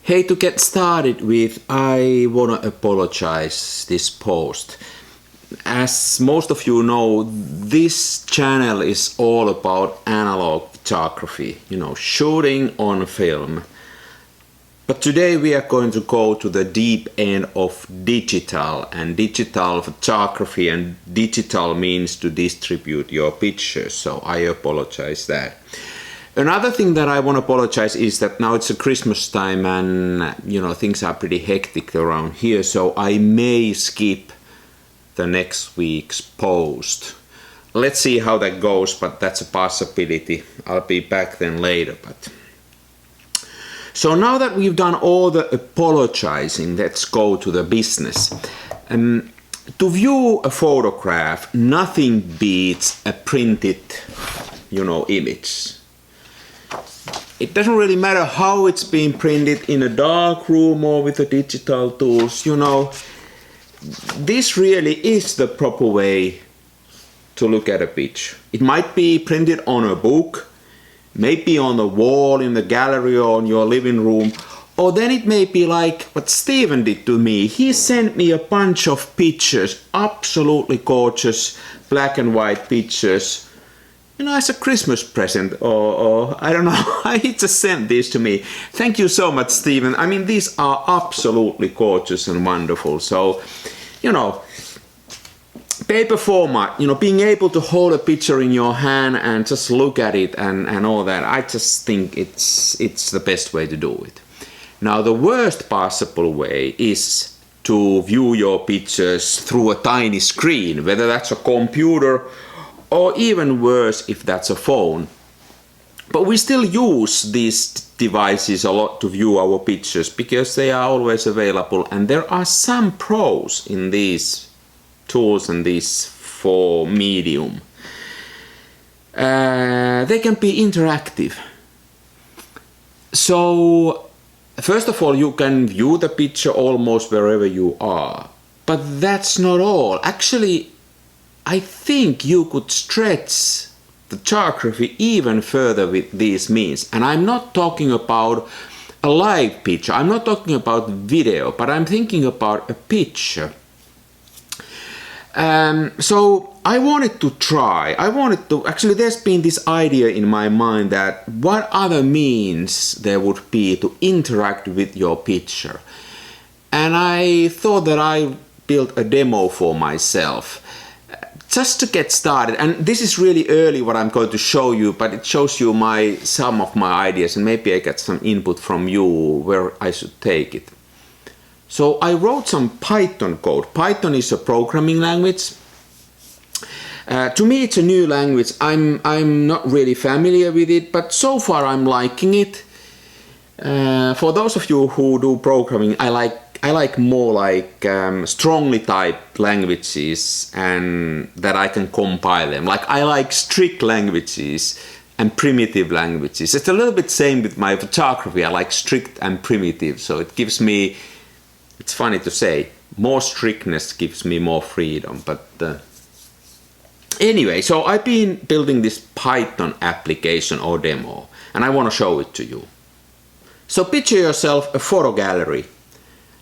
Hey, to get started with, I want to apologize this post. As most of you know, this channel is all about analog photography, shooting on film. But today we are going to go to the deep end of digital and digital photography, and digital means to distribute your pictures, so I apologize that. Another thing that I want to apologize is that now it's a Christmas time and things are pretty hectic around here, so I may skip the next week's post. Let's see how that goes, but that's a possibility. I'll be back then later. So now that we've done all the apologizing, let's go to the business. To view a photograph, nothing beats a printed, image. It doesn't really matter how it's being printed, in a dark room or with the digital tools, This really is the proper way to look at a picture. It might be printed on a book, maybe on the wall in the gallery or in your living room, or then it may be like what Steven did to me. He sent me a bunch of pictures, absolutely gorgeous black and white pictures, as a Christmas present, or I don't know, he just sent these to me. Thank you so much, Steven. I mean, these are absolutely gorgeous and wonderful. So, paper format, being able to hold a picture in your hand and just look at it and all that, I just think it's the best way to do it. Now, the worst possible way is to view your pictures through a tiny screen, whether that's a computer or even worse if that's a phone. But we still use these devices a lot to view our pictures because they are always available, and there are some pros in these tools and these for medium. They can be interactive. So first of all, you can view the picture almost wherever you are, but that's not all. Actually, I think you could stretch photography even further with these means. And I'm not talking about a live picture, I'm not talking about video, but I'm thinking about a picture. So I wanted to actually there's been this idea in my mind that what other means there would be to interact with your picture. And I thought that I built a demo for myself. Just to get started, and this is really early what I'm going to show you, but it shows you some of my ideas, and maybe I get some input from you where I should take it. So I wrote some Python code. Python is a programming language. To me it's a new language. I'm not really familiar with it, but so far I'm liking it. For those of you who do programming, I like more like strongly typed languages and that I can compile them. Like I like strict languages and primitive languages. It's a little bit same with my photography. I like strict and primitive. So it gives me, it's funny to say, more strictness gives me more freedom. But anyway, so I've been building this Python application or demo, and I want to show it to you. So picture yourself a photo gallery.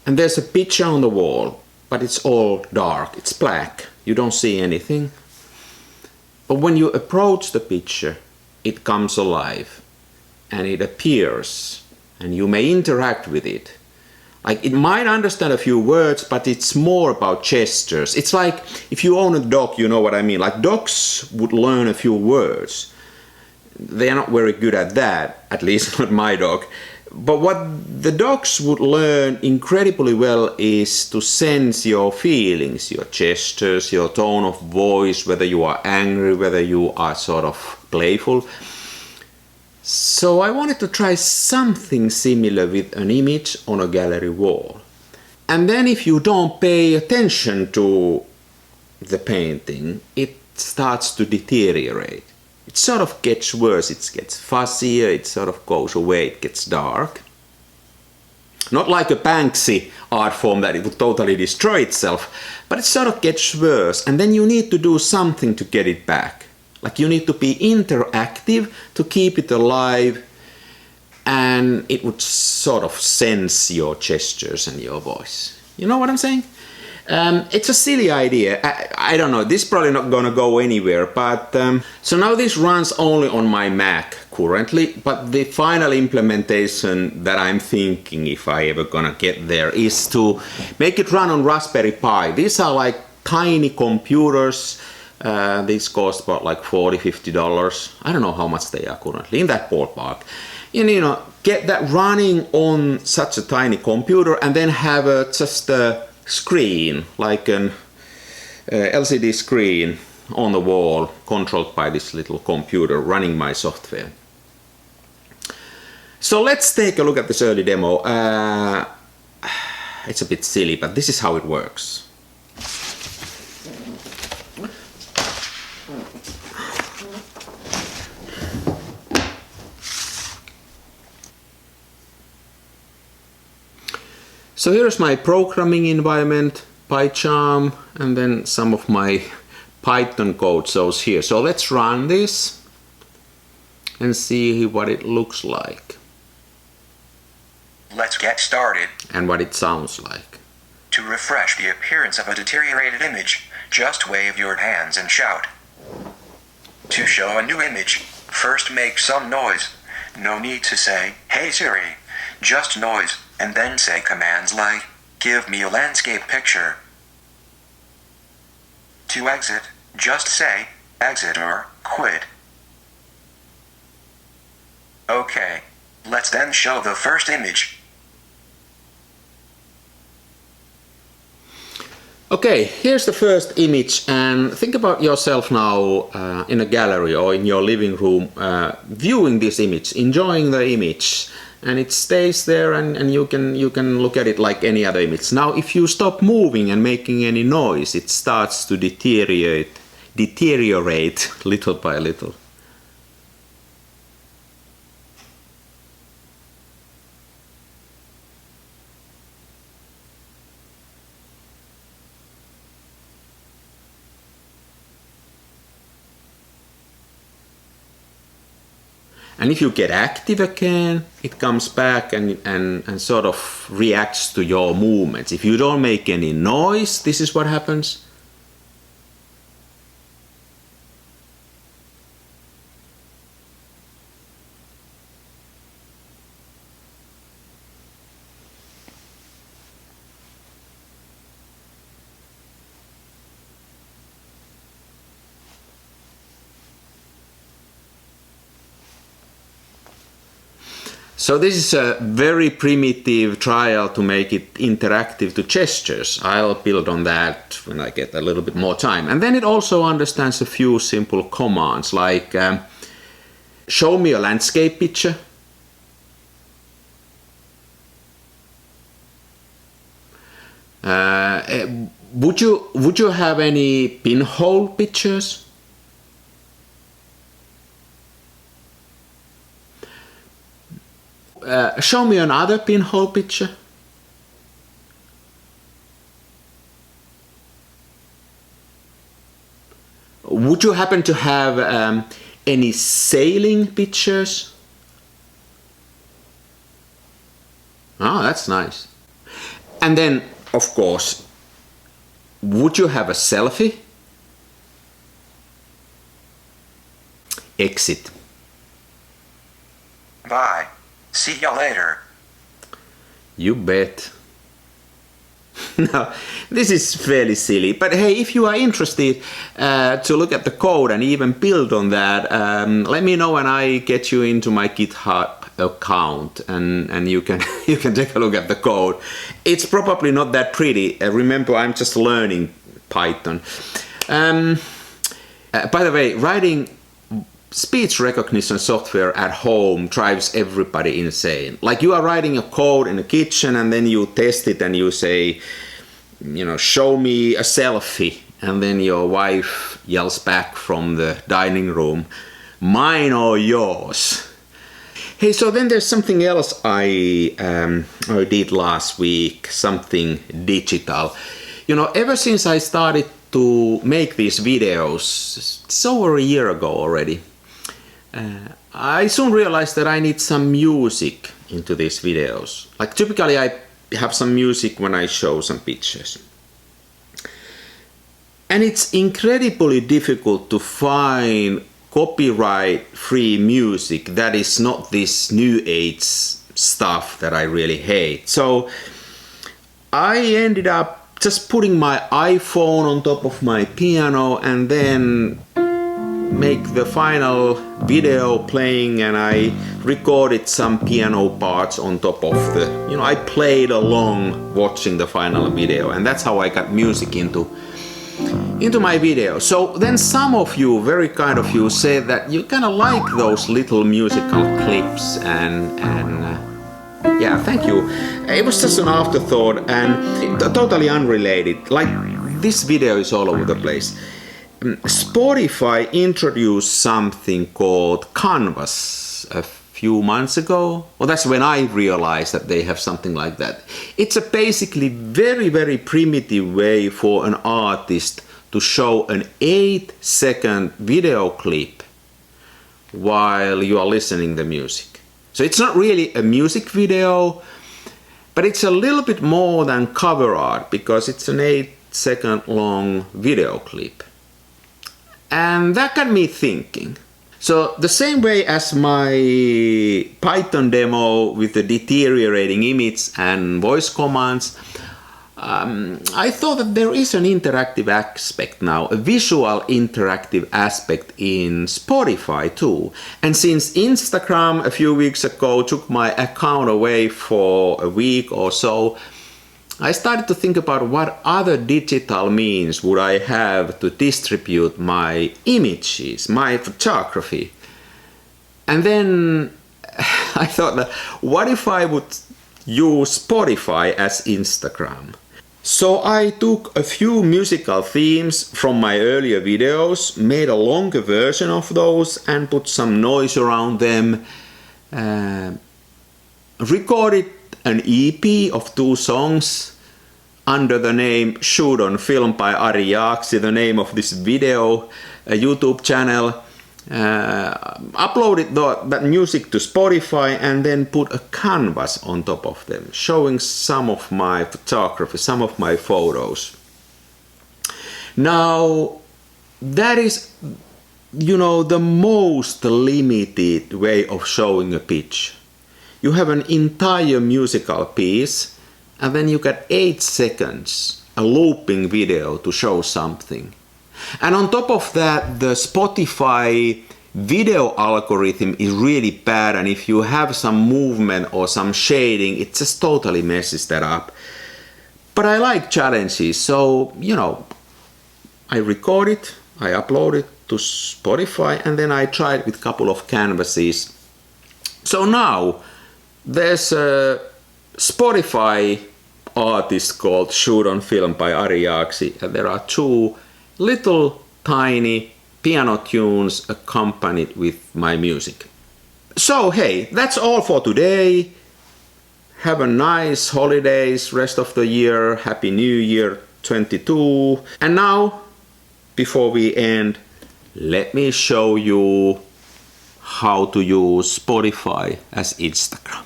And there's a picture on the wall, but it's all dark, it's black, you don't see anything. But when you approach the picture, it comes alive and it appears and you may interact with it. Like it might understand a few words, but it's more about gestures. It's like if you own a dog, you know what I mean. Like dogs would learn a few words. They are not very good at that, at least not my dog. But what the dogs would learn incredibly well is to sense your feelings, your gestures, your tone of voice, whether you are angry, whether you are sort of playful. So I wanted to try something similar with an image on a gallery wall. And then if you don't pay attention to the painting, it starts to deteriorate. It sort of gets worse, it gets fuzzier, it sort of goes away, it gets dark. Not like a Banksy art form that it would totally destroy itself, but it sort of gets worse, and then you need to do something to get it back. Like you need to be interactive to keep it alive, and it would sort of sense your gestures and your voice. You know what I'm saying? It's a silly idea. I don't know, this is probably not gonna go anywhere, but so now this runs only on my Mac currently, but the final implementation that I'm thinking, if I ever gonna get there, is to make it run on Raspberry Pi. These are like tiny computers. These cost about like $40–50. I don't know how much they are currently, in that ballpark. And you know, get that running on such a tiny computer and then have just a screen, like an LCD screen on the wall, controlled by this little computer running my software. So let's take a look at this early demo. It's a bit silly, but this is how it works. So here's my programming environment, PyCharm, and then some of my Python code shows here. So let's run this and see what it looks like. Let's get started. And what it sounds like. To refresh the appearance of a deteriorated image, just wave your hands and shout. To show a new image, first make some noise. No need to say, "Hey Siri," just noise, and then say commands like, "Give me a landscape picture." To exit, just say, "Exit" or "Quit." Okay, let's then show the first image. Okay, here's the first image, and think about yourself now in a gallery or in your living room, viewing this image, enjoying the image, and it stays there, and you can look at it like any other image. Now, if you stop moving and making any noise, it starts to deteriorate little by little. And if you get active again, it comes back and sort of reacts to your movements. If you don't make any noise, this is what happens. So this is a very primitive trial to make it interactive to gestures. I'll build on that when I get a little bit more time. And then it also understands a few simple commands like show me a landscape picture. Would you have any pinhole pictures? Show me another pinhole picture. Would you happen to have any sailing pictures? Oh, that's nice. And then, of course, would you have a selfie? Exit. Bye. See ya later. You bet. No, this is fairly silly, but hey, if you are interested to look at the code and even build on that, let me know and I get you into my GitHub account and you can you can take a look at the code. It's probably not that pretty. Remember, I'm just learning Python. By the way, writing speech recognition software at home drives everybody insane. Like, you are writing a code in the kitchen and then you test it and you say, you know, show me a selfie, and then your wife yells back from the dining room, mine or yours. Hey, so then there's something else I did last week, something digital. You know, ever since I started to make these videos, it's over a year ago already, I soon realized that I need some music into these videos. Like typically I have some music when I show some pictures. And it's incredibly difficult to find copyright-free music that is not this new age stuff that I really hate. So I ended up just putting my iPhone on top of my piano and then make the final video playing, and I recorded some piano parts on top of the, I played along watching the final video, and that's how I got music into my video. So then some of you, very kind of you, said that you kind of like those little musical clips, and yeah, thank you. It was just an afterthought and totally unrelated. Like this video is all over the place. Spotify introduced something called Canvas a few months ago. Well, that's when I realized that they have something like that. It's a basically very, very primitive way for an artist to show an 8-second video clip while you are listening to music. So it's not really a music video, but it's a little bit more than cover art because it's an 8-second long video clip. And that got me thinking. So the same way as my Python demo with the deteriorating image and voice commands, I thought that there is an interactive aspect now, a visual interactive aspect in Spotify too. And since Instagram a few weeks ago took my account away for a week or so, I started to think about what other digital means would I have to distribute my images, my photography. And then I thought that what if I would use Spotify as Instagram? So I took a few musical themes from my earlier videos, made a longer version of those and put some noise around them, recorded an EP of 2 songs under the name Shoot on Film by Ari Jaaksi, the name of this video, a YouTube channel, uploaded that music to Spotify and then put a canvas on top of them, showing some of my photography, some of my photos. Now, that is, the most limited way of showing a pitch. You have an entire musical piece and then you get 8 seconds, a looping video to show something. And on top of that, the Spotify video algorithm is really bad, and if you have some movement or some shading, it just totally messes that up. But I like challenges, so, I record it, I upload it to Spotify, and then I tried with a couple of canvases. So now, there's a Spotify artist called Shoot on Film by Ari Jaaksi, and there are 2 little tiny piano tunes accompanied with my music. So hey, that's all for today. Have a nice holidays, rest of the year, Happy New Year 22. And now, before we end, let me show you how to use Spotify as Instagram.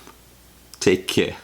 Take care.